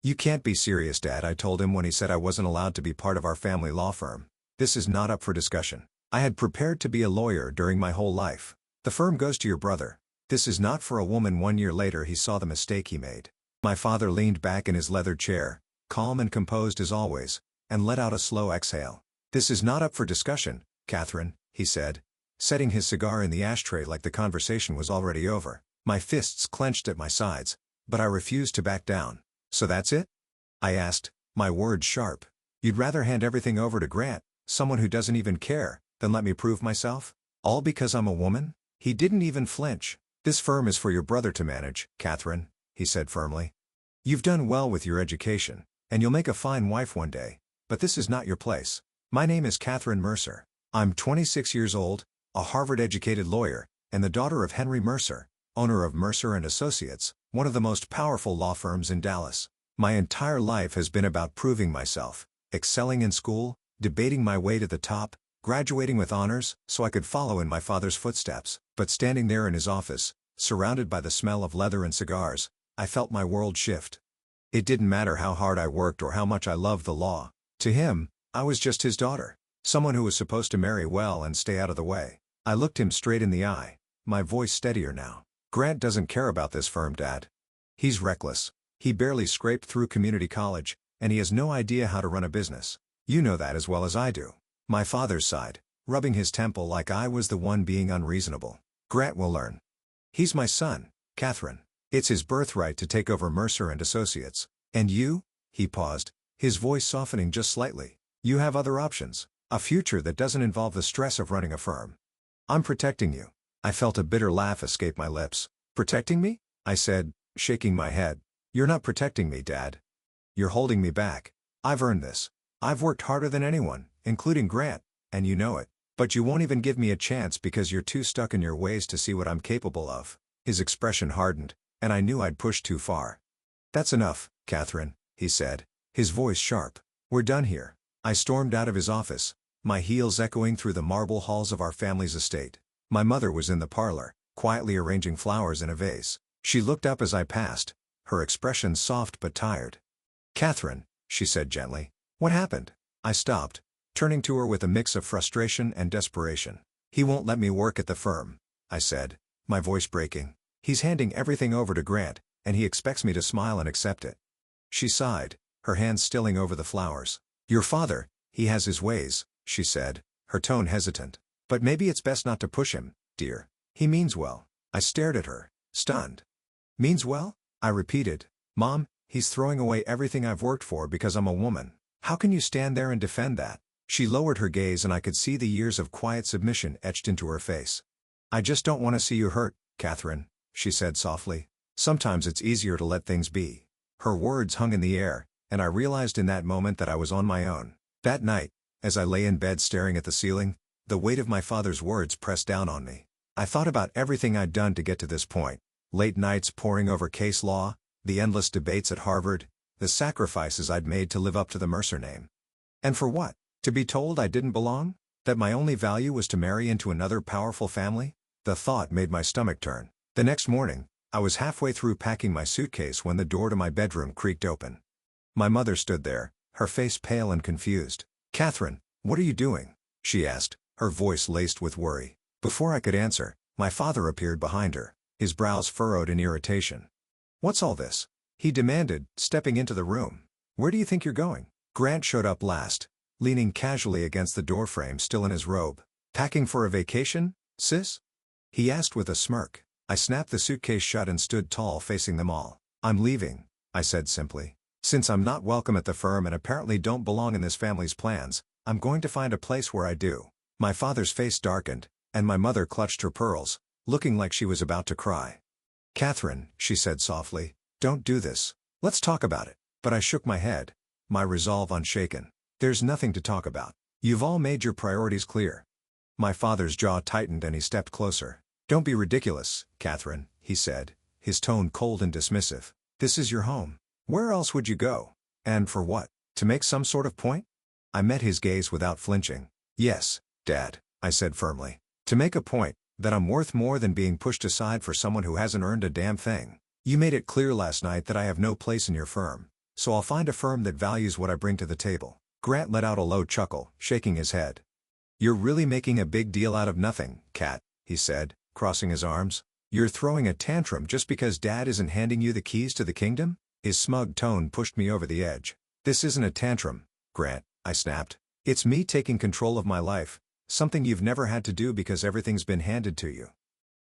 "You can't be serious, Dad," I told him when he said I wasn't allowed to be part of our family law firm. "This is not up for discussion. I had prepared to be a lawyer during my whole life. The firm goes to your brother. This is not for a woman." 1 year later he saw the mistake he made. My father leaned back in his leather chair, calm and composed as always, and let out a slow exhale. "This is not up for discussion, Catherine," he said, setting his cigar in the ashtray like the conversation was already over. My fists clenched at my sides, but I refused to back down. "So that's it?" I asked, my words sharp. "You'd rather hand everything over to Grant, someone who doesn't even care, than let me prove myself? All because I'm a woman?" He didn't even flinch. "This firm is for your brother to manage, Catherine," he said firmly. "You've done well with your education, and you'll make a fine wife one day, but this is not your place. My name is Catherine Mercer. I'm 26 years old, a Harvard-educated lawyer, and the daughter of Henry Mercer, owner of Mercer and Associates, one of the most powerful law firms in Dallas. My entire life has been about proving myself, excelling in school, debating my way to the top, graduating with honors so I could follow in my father's footsteps. But standing there in his office, surrounded by the smell of leather and cigars, I felt my world shift. It didn't matter how hard I worked or how much I loved the law. To him, I was just his daughter, someone who was supposed to marry well and stay out of the way. I looked him straight in the eye, my voice steadier now. "Grant doesn't care about this firm, Dad. He's reckless. He barely scraped through community college, and he has no idea how to run a business. You know that as well as I do." My father sighed, rubbing his temple like I was the one being unreasonable. "Grant will learn. He's my son, Catherine. It's his birthright to take over Mercer and Associates. And you?" He paused, his voice softening just slightly. "You have other options, a future that doesn't involve the stress of running a firm. I'm protecting you." I felt a bitter laugh escape my lips. "Protecting me?" I said, shaking my head. "You're not protecting me, Dad. You're holding me back. I've earned this. I've worked harder than anyone, including Grant, and you know it. But you won't even give me a chance because you're too stuck in your ways to see what I'm capable of." His expression hardened, and I knew I'd pushed too far. "That's enough, Catherine," he said, his voice sharp. "We're done here." I stormed out of his office, my heels echoing through the marble halls of our family's estate. My mother was in the parlor, quietly arranging flowers in a vase. She looked up as I passed, her expression soft but tired. "Catherine," she said gently. "What happened?" I stopped, turning to her with a mix of frustration and desperation. "He won't let me work at the firm," I said, my voice breaking. "He's handing everything over to Grant, and he expects me to smile and accept it." She sighed, her hands stilling over the flowers. "Your father, he has his ways," she said, her tone hesitant. "But maybe it's best not to push him, dear. He means well." I stared at her, stunned. "Means well?" I repeated. "Mom, he's throwing away everything I've worked for because I'm a woman. How can you stand there and defend that?" She lowered her gaze and I could see the years of quiet submission etched into her face. "I just don't want to see you hurt, Catherine," she said softly. "Sometimes it's easier to let things be." Her words hung in the air, and I realized in that moment that I was on my own. That night, as I lay in bed staring at the ceiling, the weight of my father's words pressed down on me. I thought about everything I'd done to get to this point. Late nights poring over case law, the endless debates at Harvard, the sacrifices I'd made to live up to the Mercer name. And for what? To be told I didn't belong? That my only value was to marry into another powerful family? The thought made my stomach turn. The next morning, I was halfway through packing my suitcase when the door to my bedroom creaked open. My mother stood there, her face pale and confused. "Catherine, what are you doing?" she asked, her voice laced with worry. Before I could answer, my father appeared behind her, his brows furrowed in irritation. "What's all this?" he demanded, stepping into the room. "Where do you think you're going?" Grant showed up last, leaning casually against the doorframe still in his robe. "Packing for a vacation, sis?" he asked with a smirk. I snapped the suitcase shut and stood tall facing them all. "I'm leaving," I said simply. "Since I'm not welcome at the firm and apparently don't belong in this family's plans, I'm going to find a place where I do." My father's face darkened, and my mother clutched her pearls, looking like she was about to cry. "Catherine," she said softly, "don't do this. Let's talk about it." But I shook my head, my resolve unshaken. "There's nothing to talk about. You've all made your priorities clear." My father's jaw tightened and he stepped closer. "Don't be ridiculous, Catherine," he said, his tone cold and dismissive. "This is your home. Where else would you go? And for what? To make some sort of point?" I met his gaze without flinching. "Yes, Dad," I said firmly. "To make a point, that I'm worth more than being pushed aside for someone who hasn't earned a damn thing. You made it clear last night that I have no place in your firm. so I'll find a firm that values what I bring to the table. Grant let out a low chuckle, shaking his head. You're really making a big deal out of nothing, Kat, he said, crossing his arms. You're throwing a tantrum just because Dad isn't handing you the keys to the kingdom? His smug tone pushed me over the edge. This isn't a tantrum, Grant, I snapped. It's me taking control of my life, something you've never had to do because everything's been handed to you.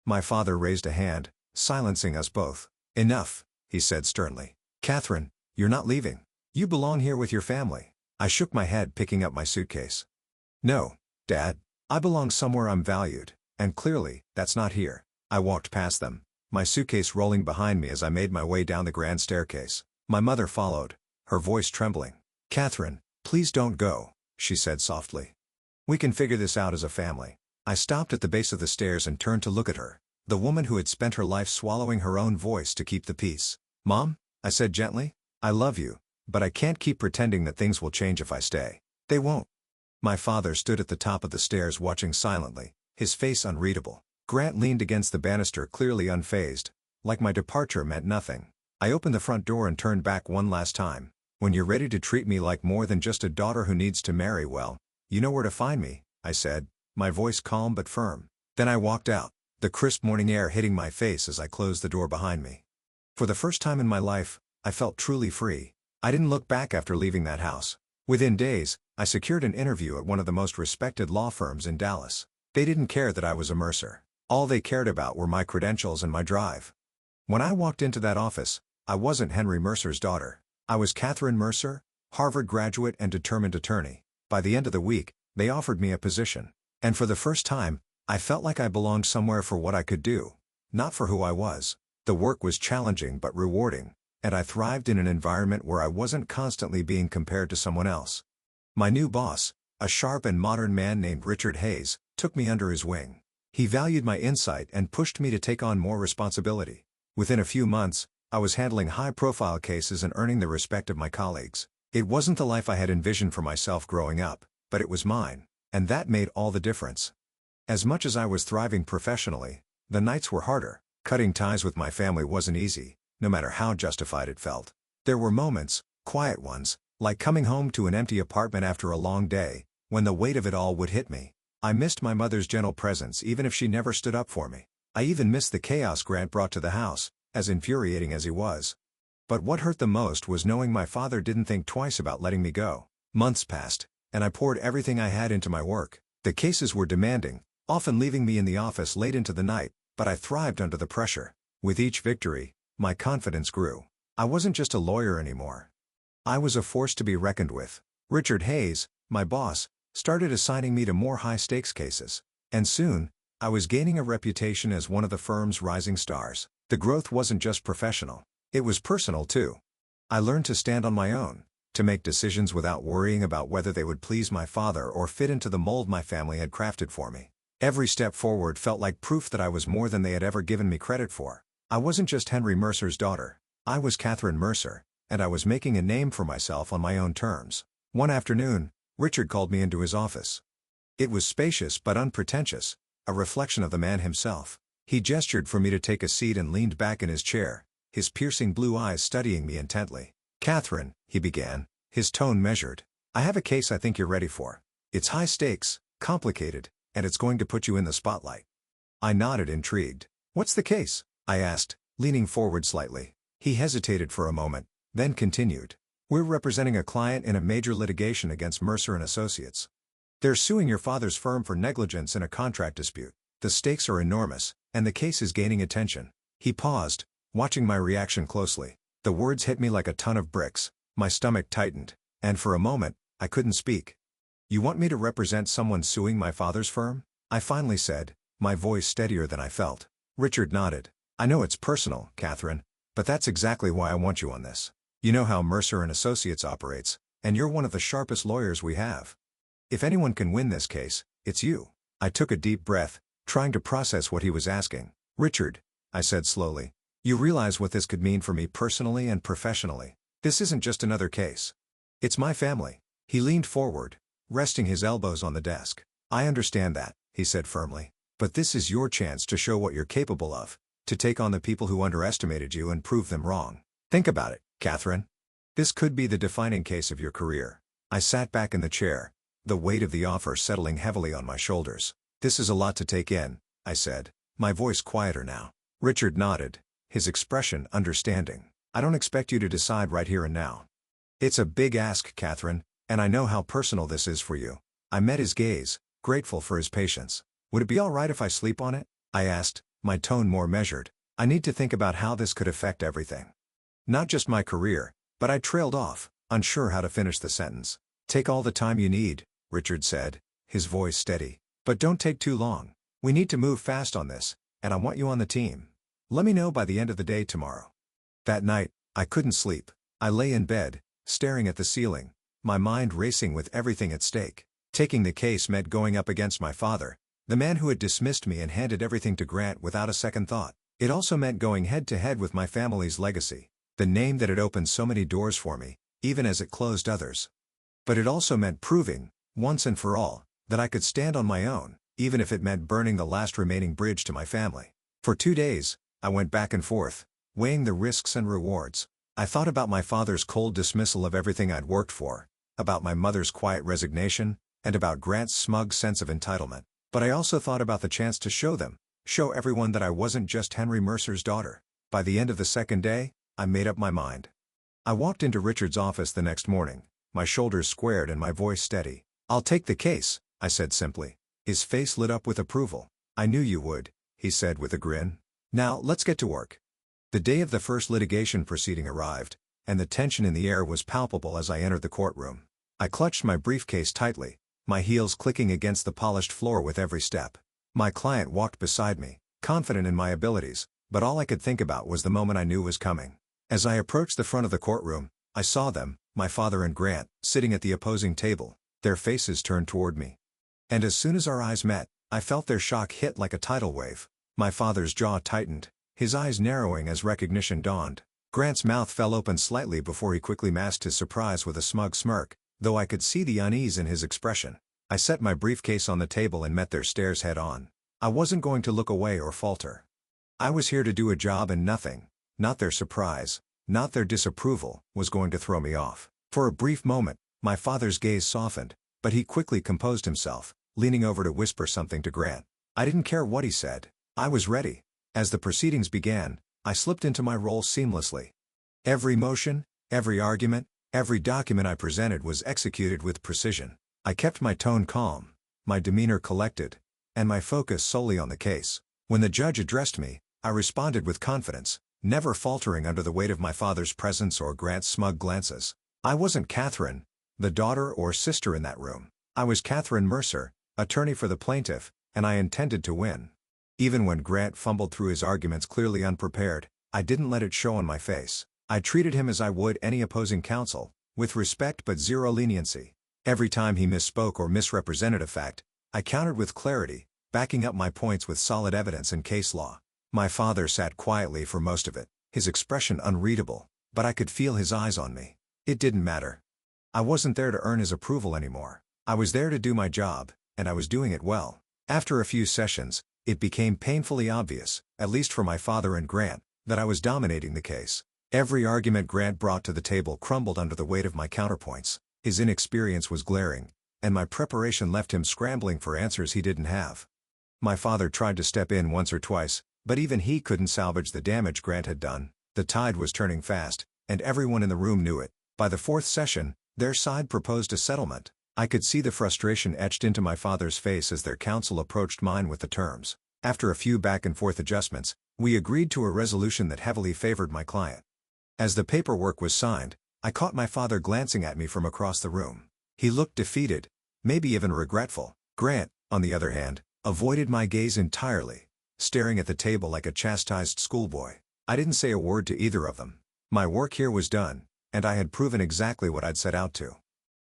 My father raised a hand, silencing us both. Enough, he said sternly. Catherine, you're not leaving. You belong here with your family. I shook my head, picking up my suitcase. No, Dad, I belong somewhere I'm valued, and clearly, that's not here. I walked past them, my suitcase rolling behind me as I made my way down the grand staircase. My mother followed, her voice trembling. Catherine, please don't go, she said softly. We can figure this out as a family. I stopped at the base of the stairs and turned to look at her, the woman who had spent her life swallowing her own voice to keep the peace. Mom, I said gently, I love you, but I can't keep pretending that things will change if I stay. They won't. My father stood at the top of the stairs watching silently, his face unreadable. Grant leaned against the banister, clearly unfazed, like my departure meant nothing. I opened the front door and turned back one last time. When you're ready to treat me like more than just a daughter who needs to marry well, you know where to find me, I said, my voice calm but firm. Then I walked out, the crisp morning air hitting my face as I closed the door behind me. For the first time in my life, I felt truly free. I didn't look back after leaving that house. Within days, I secured an interview at one of the most respected law firms in Dallas. They didn't care that I was a Mercer. All they cared about were my credentials and my drive. When I walked into that office, I wasn't Henry Mercer's daughter. I was Catherine Mercer, Harvard graduate and determined attorney. By the end of the week, they offered me a position. And for the first time, I felt like I belonged somewhere for what I could do, not for who I was. The work was challenging but rewarding, and I thrived in an environment where I wasn't constantly being compared to someone else. My new boss, a sharp and modern man named Richard Hayes, took me under his wing. He valued my insight and pushed me to take on more responsibility. Within a few months, I was handling high-profile cases and earning the respect of my colleagues. It wasn't the life I had envisioned for myself growing up, but it was mine, and that made all the difference. As much as I was thriving professionally, the nights were harder. Cutting ties with my family wasn't easy, no matter how justified it felt. There were moments, quiet ones, like coming home to an empty apartment after a long day, when the weight of it all would hit me. I missed my mother's gentle presence even if she never stood up for me. I even missed the chaos Grant brought to the house, as infuriating as he was. But what hurt the most was knowing my father didn't think twice about letting me go. Months passed, and I poured everything I had into my work. The cases were demanding, often leaving me in the office late into the night, but I thrived under the pressure. With each victory, my confidence grew. I wasn't just a lawyer anymore. I was a force to be reckoned with. Richard Hayes, my boss, started assigning me to more high-stakes cases. And soon, I was gaining a reputation as one of the firm's rising stars. The growth wasn't just professional. It was personal too. I learned to stand on my own, to make decisions without worrying about whether they would please my father or fit into the mold my family had crafted for me. Every step forward felt like proof that I was more than they had ever given me credit for. I wasn't just Henry Mercer's daughter. I was Catherine Mercer, and I was making a name for myself on my own terms. One afternoon, Richard called me into his office. It was spacious but unpretentious, a reflection of the man himself. He gestured for me to take a seat and leaned back in his chair, his piercing blue eyes studying me intently. Catherine, he began, his tone measured. I have a case I think you're ready for. It's high stakes, complicated, and it's going to put you in the spotlight. I nodded, intrigued. What's the case? I asked, leaning forward slightly. He hesitated for a moment, then continued. We're representing a client in a major litigation against Mercer & Associates. They're suing your father's firm for negligence in a contract dispute. The stakes are enormous, and the case is gaining attention. He paused, watching my reaction closely. The words hit me like a ton of bricks. My stomach tightened, and for a moment, I couldn't speak. You want me to represent someone suing my father's firm? I finally said, my voice steadier than I felt. Richard nodded. I know it's personal, Catherine, but that's exactly why I want you on this. You know how Mercer & Associates operates, and you're one of the sharpest lawyers we have. If anyone can win this case, it's you. I took a deep breath, trying to process what he was asking. Richard, I said slowly, you realize what this could mean for me personally and professionally. This isn't just another case. It's my family. He leaned forward, resting his elbows on the desk. I understand that, he said firmly. But this is your chance to show what you're capable of, to take on the people who underestimated you and prove them wrong. Think about it, Catherine. This could be the defining case of your career. I sat back in the chair, the weight of the offer settling heavily on my shoulders. This is a lot to take in, I said, my voice quieter now. Richard nodded, his expression understanding. I don't expect you to decide right here and now. It's a big ask, Catherine, and I know how personal this is for you. I met his gaze, grateful for his patience. Would it be all right if I sleep on it? I asked, my tone more measured. I need to think about how this could affect everything. Not just my career, but I trailed off, unsure how to finish the sentence. Take all the time you need, Richard said, his voice steady. But don't take too long. We need to move fast on this, and I want you on the team. Let me know by the end of the day tomorrow. That night, I couldn't sleep. I lay in bed, staring at the ceiling, my mind racing with everything at stake. Taking the case meant going up against my father, the man who had dismissed me and handed everything to Grant without a second thought. It also meant going head-to-head with my family's legacy, the name that had opened so many doors for me, even as it closed others. But it also meant proving, once and for all, that I could stand on my own, even if it meant burning the last remaining bridge to my family. For 2 days, I went back and forth, weighing the risks and rewards. I thought about my father's cold dismissal of everything I'd worked for, about my mother's quiet resignation, and about Grant's smug sense of entitlement. But I also thought about the chance to show everyone that I wasn't just Henry Mercer's daughter. By the end of the second day, I made up my mind. I walked into Richard's office the next morning, my shoulders squared and my voice steady. I'll take the case, I said simply. His face lit up with approval. I knew you would, he said with a grin. Now, let's get to work. The day of the first litigation proceeding arrived, and the tension in the air was palpable as I entered the courtroom. I clutched my briefcase tightly, my heels clicking against the polished floor with every step. My client walked beside me, confident in my abilities, but all I could think about was the moment I knew was coming. As I approached the front of the courtroom, I saw them, my father and Grant, sitting at the opposing table, their faces turned toward me. And as soon as our eyes met, I felt their shock hit like a tidal wave. My father's jaw tightened, his eyes narrowing as recognition dawned. Grant's mouth fell open slightly before he quickly masked his surprise with a smug smirk, though I could see the unease in his expression. I set my briefcase on the table and met their stares head on. I wasn't going to look away or falter. I was here to do a job and nothing, not their surprise, not their disapproval, was going to throw me off. For a brief moment, my father's gaze softened, but he quickly composed himself, leaning over to whisper something to Grant. I didn't care what he said. I was ready. As the proceedings began, I slipped into my role seamlessly. Every motion, every argument, every document I presented was executed with precision. I kept my tone calm, my demeanor collected, and my focus solely on the case. When the judge addressed me, I responded with confidence, never faltering under the weight of my father's presence or Grant's smug glances. I wasn't Catherine, the daughter or sister in that room. I was Catherine Mercer, attorney for the plaintiff, and I intended to win. Even when Grant fumbled through his arguments clearly unprepared, I didn't let it show on my face. I treated him as I would any opposing counsel, with respect but zero leniency. Every time he misspoke or misrepresented a fact, I countered with clarity, backing up my points with solid evidence and case law. My father sat quietly for most of it, his expression unreadable, but I could feel his eyes on me. It didn't matter. I wasn't there to earn his approval anymore. I was there to do my job, and I was doing it well. After a few sessions, it became painfully obvious, at least for my father and Grant, that I was dominating the case. Every argument Grant brought to the table crumbled under the weight of my counterpoints. His inexperience was glaring, and my preparation left him scrambling for answers he didn't have. My father tried to step in once or twice, but even he couldn't salvage the damage Grant had done. The tide was turning fast, and everyone in the room knew it. By the fourth session, their side proposed a settlement. I could see the frustration etched into my father's face as their counsel approached mine with the terms. After a few back-and-forth adjustments, we agreed to a resolution that heavily favored my client. As the paperwork was signed, I caught my father glancing at me from across the room. He looked defeated, maybe even regretful. Grant, on the other hand, avoided my gaze entirely, staring at the table like a chastised schoolboy. I didn't say a word to either of them. My work here was done, and I had proven exactly what I'd set out to.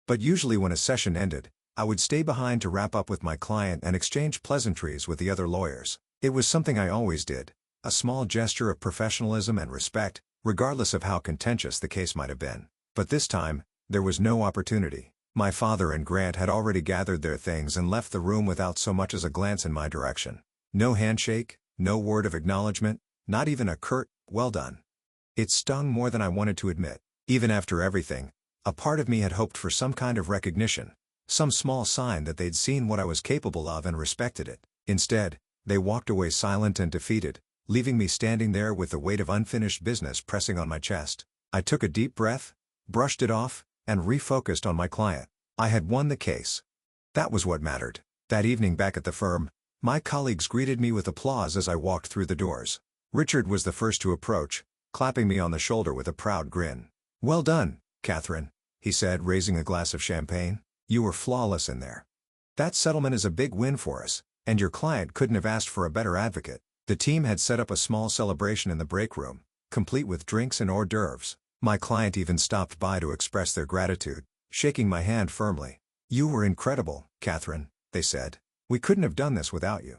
But usually when a session ended, I would stay behind to wrap up with my client and exchange pleasantries with the other lawyers. It was something I always did, a small gesture of professionalism and respect, regardless of how contentious the case might have been. But this time, there was no opportunity. My father and Grant had already gathered their things and left the room without so much as a glance in my direction. No handshake, no word of acknowledgement, not even a curt, "well done." It stung more than I wanted to admit. Even after everything, a part of me had hoped for some kind of recognition, some small sign that they'd seen what I was capable of and respected it. Instead, they walked away silent and defeated, leaving me standing there with the weight of unfinished business pressing on my chest. I took a deep breath, brushed it off, and refocused on my client. I had won the case. That was what mattered. That evening back at the firm, my colleagues greeted me with applause as I walked through the doors. Richard was the first to approach, clapping me on the shoulder with a proud grin. "Well done, Catherine," he said, raising a glass of champagne. "You were flawless in there. That settlement is a big win for us, and your client couldn't have asked for a better advocate." The team had set up a small celebration in the break room, complete with drinks and hors d'oeuvres. My client even stopped by to express their gratitude, shaking my hand firmly. "You were incredible, Catherine," they said. "We couldn't have done this without you."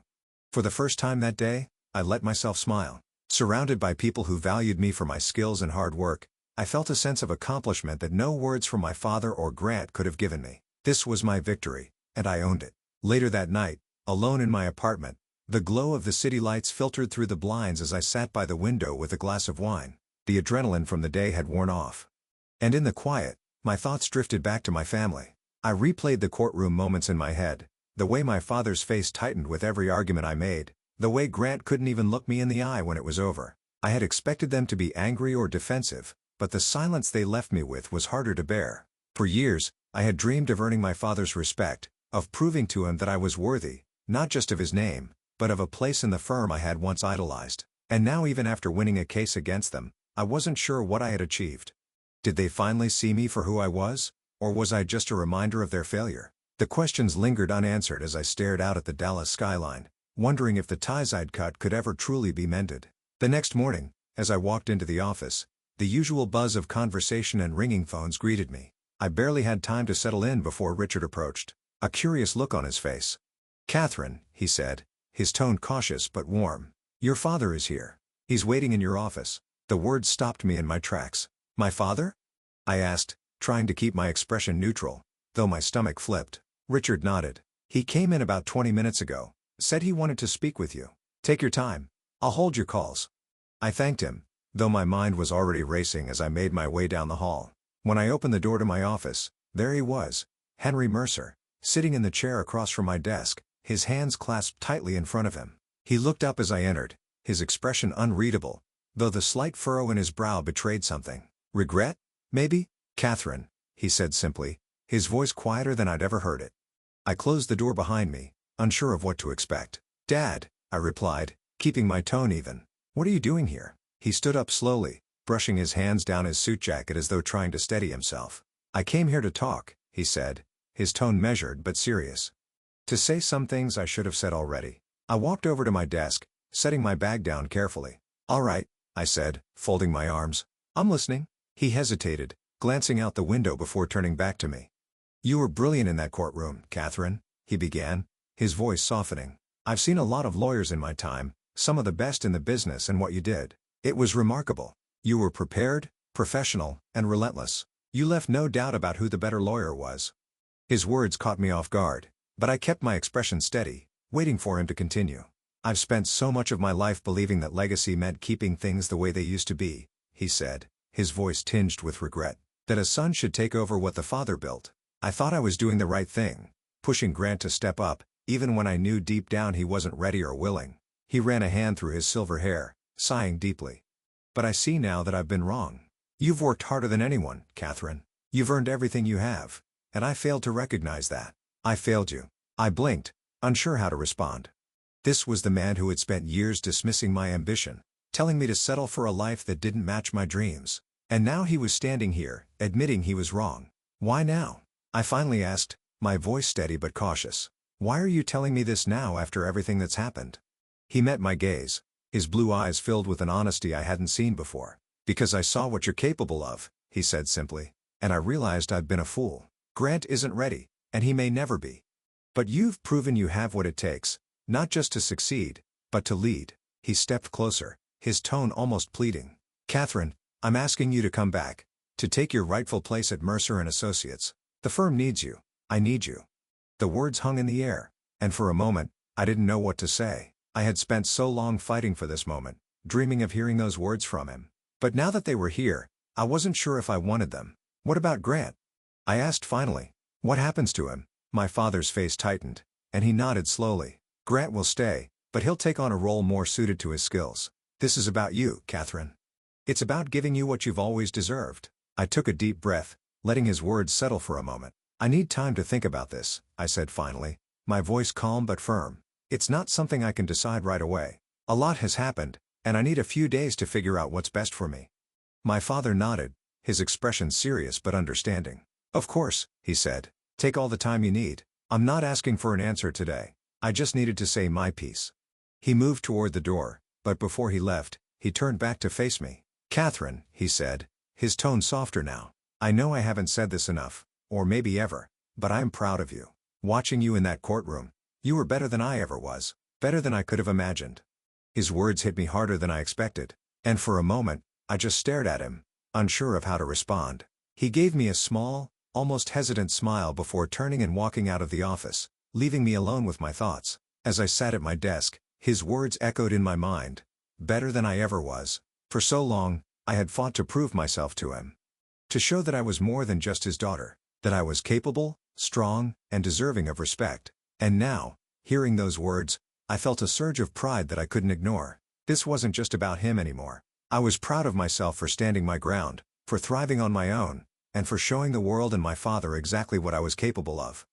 For the first time that day, I let myself smile. Surrounded by people who valued me for my skills and hard work, I felt a sense of accomplishment that no words from my father or Grant could have given me. This was my victory, and I owned it. Later that night, alone in my apartment, the glow of the city lights filtered through the blinds as I sat by the window with a glass of wine. The adrenaline from the day had worn off. And in the quiet, my thoughts drifted back to my family. I replayed the courtroom moments in my head, the way my father's face tightened with every argument I made, the way Grant couldn't even look me in the eye when it was over. I had expected them to be angry or defensive, but the silence they left me with was harder to bear. For years, I had dreamed of earning my father's respect, of proving to him that I was worthy, not just of his name, but of a place in the firm I had once idolized. And now, even after winning a case against them, I wasn't sure what I had achieved. Did they finally see me for who I was, or was I just a reminder of their failure? The questions lingered unanswered as I stared out at the Dallas skyline, wondering if the ties I'd cut could ever truly be mended. The next morning, as I walked into the office, the usual buzz of conversation and ringing phones greeted me. I barely had time to settle in before Richard approached, a curious look on his face. "Catherine," he said, his tone cautious but warm. "Your father is here. He's waiting in your office." The words stopped me in my tracks. "My father?" I asked, trying to keep my expression neutral, though my stomach flipped. Richard nodded. "He came in about 20 minutes ago. Said he wanted to speak with you. Take your time. I'll hold your calls." I thanked him, though my mind was already racing as I made my way down the hall. When I opened the door to my office, there he was, Henry Mercer, sitting in the chair across from my desk, his hands clasped tightly in front of him. He looked up as I entered, his expression unreadable, though the slight furrow in his brow betrayed something. "Regret, maybe, Catherine," he said simply, his voice quieter than I'd ever heard it. I closed the door behind me, unsure of what to expect. "Dad," I replied, keeping my tone even. "What are you doing here?" He stood up slowly, brushing his hands down his suit jacket as though trying to steady himself. "I came here to talk," he said, his tone measured but serious. "To say some things I should have said already." I walked over to my desk, setting my bag down carefully. "All right," I said, folding my arms. "I'm listening." He hesitated, glancing out the window before turning back to me. "You were brilliant in that courtroom, Catherine," he began, his voice softening. "I've seen a lot of lawyers in my time, some of the best in the business, and what you did, it was remarkable. You were prepared, professional, and relentless. You left no doubt about who the better lawyer was." His words caught me off guard, but I kept my expression steady, waiting for him to continue. "I've spent so much of my life believing that legacy meant keeping things the way they used to be," he said, his voice tinged with regret, "that a son should take over what the father built. I thought I was doing the right thing, pushing Grant to step up, even when I knew deep down he wasn't ready or willing." He ran a hand through his silver hair, sighing deeply. "But I see now that I've been wrong. You've worked harder than anyone, Catherine. You've earned everything you have, and I failed to recognize that. I failed you." I blinked, unsure how to respond. This was the man who had spent years dismissing my ambition, telling me to settle for a life that didn't match my dreams. And now he was standing here, admitting he was wrong. "Why now?" I finally asked, my voice steady but cautious. "Why are you telling me this now after everything that's happened?" He met my gaze, his blue eyes filled with an honesty I hadn't seen before. "Because I saw what you're capable of," he said simply, "and I realized I'd been a fool. Grant isn't ready, and he may never be. But you've proven you have what it takes, not just to succeed, but to lead." He stepped closer, his tone almost pleading. "Catherine, I'm asking you to come back, to take your rightful place at Mercer and Associates. The firm needs you. I need you." The words hung in the air, and for a moment, I didn't know what to say. I had spent so long fighting for this moment, dreaming of hearing those words from him. But now that they were here, I wasn't sure if I wanted them. What about Grant? I asked finally. What happens to him? My father's face tightened, and he nodded slowly. Grant will stay, but he'll take on a role more suited to his skills. This is about you, Catherine. It's about giving you what you've always deserved. I took a deep breath, letting his words settle for a moment. I need time to think about this, I said finally, my voice calm but firm. It's not something I can decide right away. A lot has happened, and I need a few days to figure out what's best for me. My father nodded, his expression serious but understanding. Of course, he said. Take all the time you need. I'm not asking for an answer today. I just needed to say my piece. He moved toward the door, but before he left, he turned back to face me. Catherine, he said, his tone softer now. I know I haven't said this enough, or maybe ever, but I'm proud of you. Watching you in that courtroom, you were better than I ever was, better than I could have imagined. His words hit me harder than I expected, and for a moment, I just stared at him, unsure of how to respond. He gave me a small, almost hesitant smile before turning and walking out of the office, leaving me alone with my thoughts. As I sat at my desk, his words echoed in my mind. Better than I ever was. For so long, I had fought to prove myself to him. To show that I was more than just his daughter, that I was capable, strong, and deserving of respect. And now, hearing those words, I felt a surge of pride that I couldn't ignore. This wasn't just about him anymore. I was proud of myself for standing my ground, for thriving on my own, and for showing the world and my father exactly what I was capable of.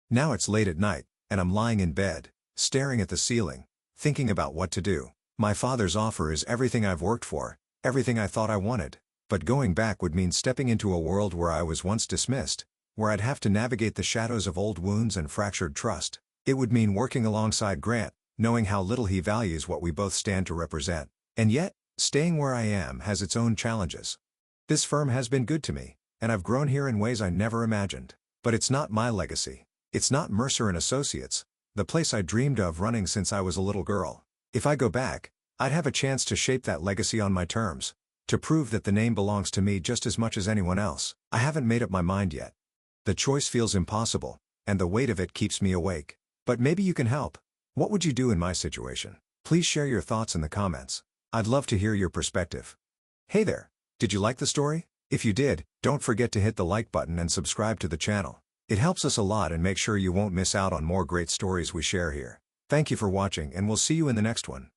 Now it's late at night, and I'm lying in bed, staring at the ceiling, thinking about what to do. My father's offer is everything I've worked for, everything I thought I wanted. But going back would mean stepping into a world where I was once dismissed, where I'd have to navigate the shadows of old wounds and fractured trust. It would mean working alongside Grant, knowing how little he values what we both stand to represent. And yet, staying where I am has its own challenges. This firm has been good to me, and I've grown here in ways I never imagined. But it's not my legacy. It's not Mercer and Associates, the place I dreamed of running since I was a little girl. If I go back, I'd have a chance to shape that legacy on my terms, to prove that the name belongs to me just as much as anyone else. I haven't made up my mind yet. The choice feels impossible, and the weight of it keeps me awake. But maybe you can help. What would you do in my situation? Please share your thoughts in the comments. I'd love to hear your perspective. Hey there! Did you like the story? If you did, don't forget to hit the like button and subscribe to the channel. It helps us a lot, and make sure you won't miss out on more great stories we share here. Thank you for watching, and we'll see you in the next one.